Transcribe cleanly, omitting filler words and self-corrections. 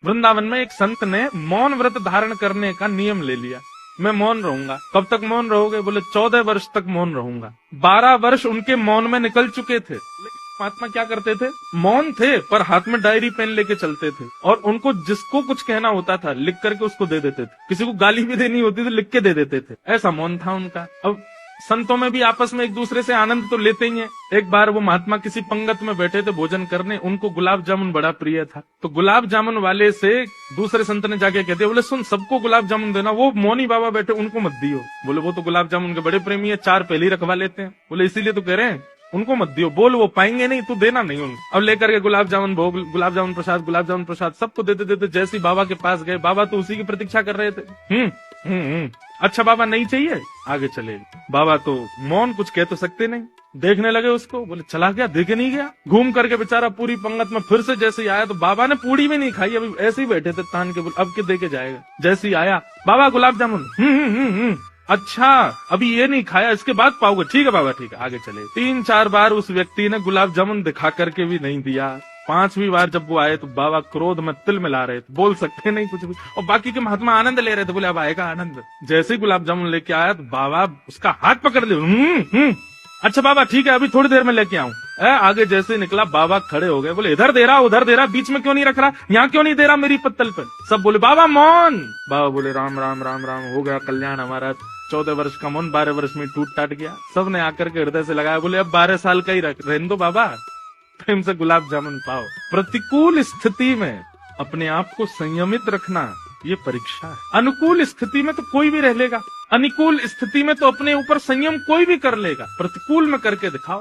वृंदावन में एक संत ने मौन व्रत धारण करने का नियम ले लिया। मैं मौन रहूंगा। कब तक मौन रहोगे? बोले 14 वर्ष तक मौन रहूंगा। 12 वर्ष उनके मौन में निकल चुके थे। महात्मा क्या करते थे? मौन थे पर हाथ में डायरी पेन लेके चलते थे, और उनको जिसको कुछ कहना होता था लिख करके उसको दे देते थे। किसी को गाली भी देनी होती थी लिख के दे देते थे। ऐसा मौन था उनका। अब संतों में भी आपस में एक दूसरे से आनंद तो लेते ही हैं। एक बार वो महात्मा किसी पंगत में बैठे थे भोजन करने, उनको गुलाब जामुन बड़ा प्रिय था। तो गुलाब जामुन वाले से दूसरे संत ने जाके कहते, बोले सुन, सबको गुलाब जामुन देना, वो मौनी बाबा बैठे उनको मत दियो। बोले वो तो गुलाब जामुन के बड़े प्रेमी है, 4 पहले ही रखवा लेते हैं। बोले इसीलिए तो कह रहे हैं उनको मत दियो। बोल वो पाएंगे नहीं, तू देना नहीं उनको। अब लेकर के गुलाब जामुन भोग, गुलाब जामुन प्रसाद सबको देते देते जैसे बाबा के पास गए, बाबा तो उसी की प्रतीक्षा कर रहे थे। अच्छा बाबा नहीं चाहिए, आगे चले। बाबा तो मौन, कुछ कह तो सकते नहीं। देखने लगे उसको, बोले चला गया, देखे नहीं गया। घूम करके बेचारा पूरी पंगत में फिर से जैसे ही आया तो बाबा ने पूड़ी भी नहीं खाई, अभी ऐसे ही बैठे थे तान के। बोले अब के देके जाएगा। जैसे ही आया, बाबा गुलाब जामुन। अच्छा अभी ये नहीं खाया, इसके बाद पाओगे? ठीक है बाबा ठीक है, आगे चले। 3-4 बार उस व्यक्ति ने गुलाब जामुन दिखा करके भी नहीं दिया। 5वीं बार जब वो आए तो बाबा क्रोध में तिल मिला रहे थे, बोल सकते नहीं कुछ भी, और बाकी के महात्मा आनंद ले रहे थे। बोले अब आएगा आनंद। जैसे ही गुलाब जामुन लेके आया तो बाबा उसका हाथ पकड़ लिया। अच्छा बाबा ठीक है, अभी थोड़ी देर में लेके आऊं। आगे जैसे निकला, बाबा खड़े हो गए। बोले इधर दे रहा, उधर दे रहा, बीच में क्यों नहीं रख रहा, यहाँ क्यों नहीं दे रहा मेरी पत्तल पर? सब बोले बाबा मौन। बाबा बोले राम राम राम राम, हो गया कल्याण हमारा। 14 वर्ष का मौन 12 वर्ष में टूट टाट गया। सबने आकर के हृदय से लगाया। बोले अब 12 साल का ही रहने दो बाबा, प्रेम से गुलाब जामुन पाओ। प्रतिकूल स्थिति में अपने आप को संयमित रखना ये परीक्षा है। अनुकूल स्थिति में तो कोई भी रह लेगा, अनुकूल स्थिति में तो अपने ऊपर संयम कोई भी कर लेगा। प्रतिकूल में करके दिखाओ।